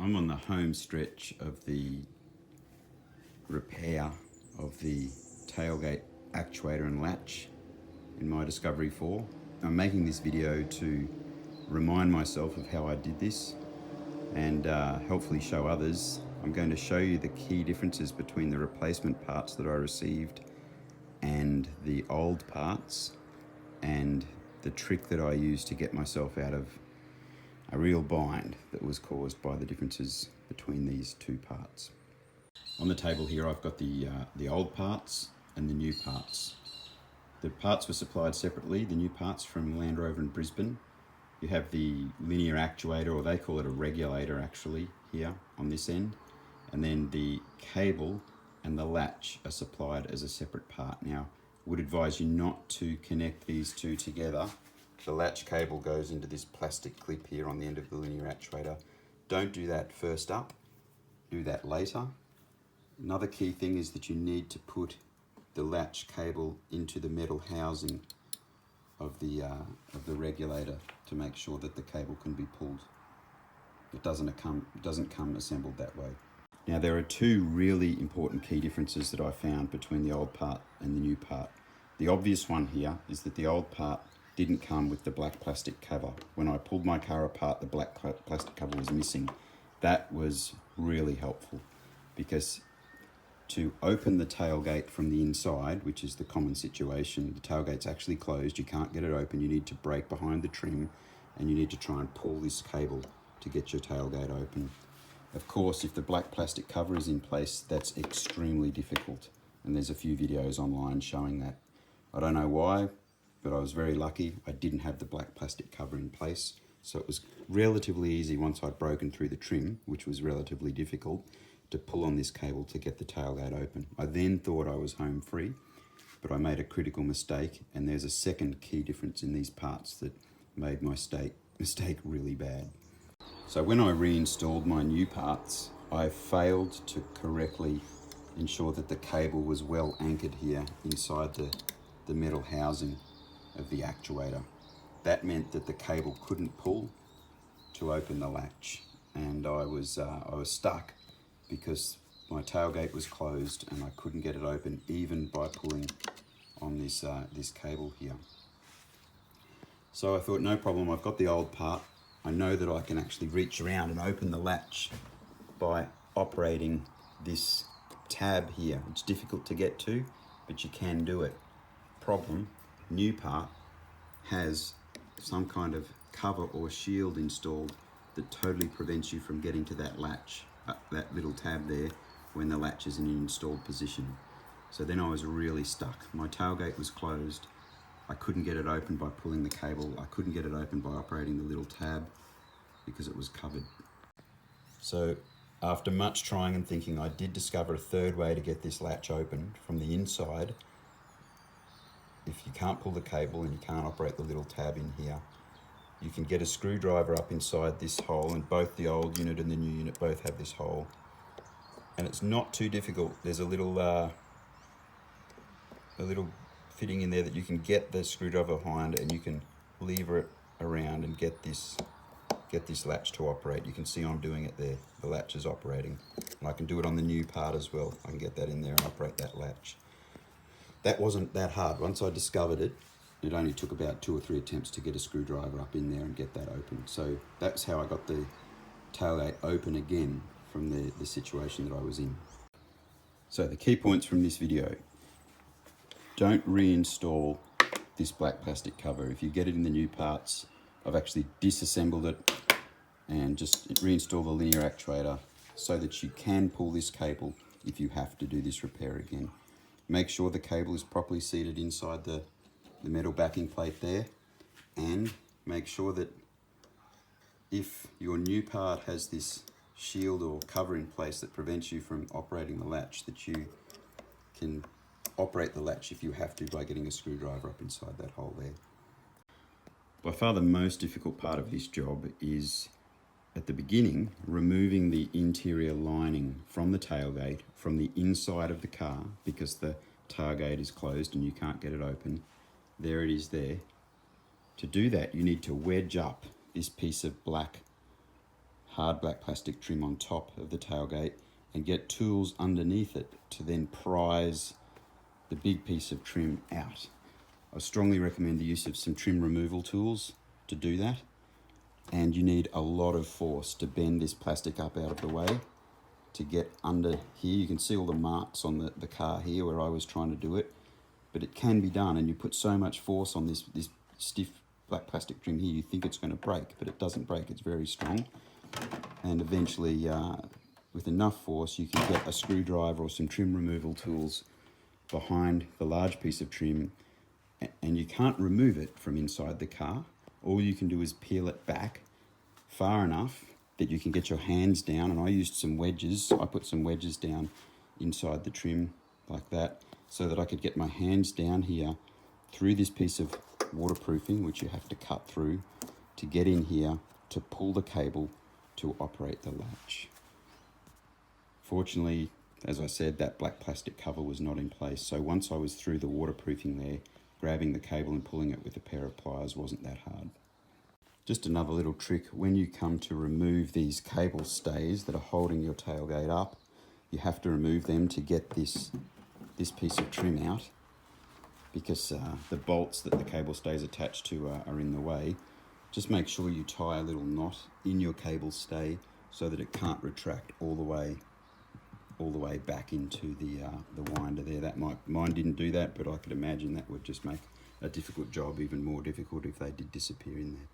I'm on the home stretch of the repair of the tailgate actuator and latch in my Discovery 4. I'm making this video to remind myself of how I did this and hopefully show others. I'm going to show you the key differences between the replacement parts that I received and the old parts, and the trick that I used to get myself out of a real bind that was caused by the differences between these two parts. On the table here I've got the old parts and the new parts. The parts were supplied separately, the new parts from Land Rover in Brisbane. You have the linear actuator, or they call it a regulator actually, here on this end. And then the cable and the latch are supplied as a separate part. Now, would advise you not to connect these two together. The latch cable goes into this plastic clip here on the end of the linear actuator. Don't do that first up, do that later. Another key thing is that you need to put the latch cable into the metal housing of the regulator to make sure that the cable can be pulled. It doesn't come assembled that way. Now, there are two really important key differences that I found between the old part and the new part. The obvious one here is that the old part didn't come with the black plastic cover. When I pulled my car apart, the black plastic cover was missing. That was really helpful, because to open the tailgate from the inside, which is the common situation, the tailgate's actually closed, you can't get it open, you need to break behind the trim and you need to try and pull this cable to get your tailgate open. Of course, if the black plastic cover is in place, that's extremely difficult, and there's a few videos online showing that. I don't know why, but I was very lucky. I didn't have the black plastic cover in place, so it was relatively easy once I'd broken through the trim, which was relatively difficult, to pull on this cable to get the tailgate open. I then thought I was home free, but I made a critical mistake, and there's a second key difference in these parts that made my mistake really bad. So when I reinstalled my new parts, I failed to correctly ensure that the cable was well anchored here inside the metal housing of the actuator. That meant that the cable couldn't pull to open the latch, and I was stuck because my tailgate was closed and I couldn't get it open even by pulling on this cable here. So I thought, no problem, I've got the old part. I know that I can actually reach around and open the latch by operating this tab here. It's difficult to get to, but you can do it. Problem, new part has some kind of cover or shield installed that totally prevents you from getting to that latch, that little tab there, when the latch is in an installed position. So then I was really stuck. My tailgate was closed. I couldn't get it open by pulling the cable. I couldn't get it open by operating the little tab because it was covered. So after much trying and thinking, I did discover a third way to get this latch open from the inside. If you can't pull the cable and you can't operate the little tab in here, you can get a screwdriver up inside this hole, and both the old unit and the new unit both have this hole. And it's not too difficult. There's a little fitting in there that you can get the screwdriver behind, and you can lever it around and get this latch to operate. You can see I'm doing it there. The latch is operating. And I can do it on the new part as well. I can get that in there and operate that latch. That wasn't that hard. Once I discovered it, it only took about 2 or 3 attempts to get a screwdriver up in there and get that open. So that's how I got the tailgate open again from the situation that I was in. So the key points from this video: don't reinstall this black plastic cover. If you get it in the new parts, I've actually disassembled it and just reinstall the linear actuator so that you can pull this cable if you have to do this repair again. Make sure the cable is properly seated inside the metal backing plate there, and make sure that if your new part has this shield or cover in place that prevents you from operating the latch, that you can operate the latch if you have to by getting a screwdriver up inside that hole there. By far the most difficult part of this job is, at the beginning, removing the interior lining from the tailgate from the inside of the car, because the tailgate is closed and you can't get it open. There it is there. To do that, you need to wedge up this piece of black hard black plastic trim on top of the tailgate and get tools underneath it to then prise the big piece of trim out. I strongly recommend the use of some trim removal tools to do that, and you need a lot of force to bend this plastic up out of the way to get under here. You can see all the marks on the car here where I was trying to do it, but it can be done, and you put so much force on this stiff black plastic trim here, you think it's going to break, but it doesn't break. It's very strong, and eventually with enough force you can get a screwdriver or some trim removal tools behind the large piece of trim, and you can't remove it from inside the car. All you can do is peel it back far enough that you can get your hands down, and I used some wedges. I put some wedges down inside the trim like that so that I could get my hands down here through this piece of waterproofing, which you have to cut through to get in here to pull the cable to operate the latch. Fortunately, as I said, that black plastic cover was not in place, so once I was through the waterproofing there, grabbing the cable and pulling it with a pair of pliers wasn't that hard. Just another little trick, when you come to remove these cable stays that are holding your tailgate up, you have to remove them to get this piece of trim out, because the bolts that the cable stays attached to are in the way. Just make sure you tie a little knot in your cable stay so that it can't retract all the way back into the winder there. Mine didn't do that, but I could imagine that would just make a difficult job even more difficult if they did disappear in there.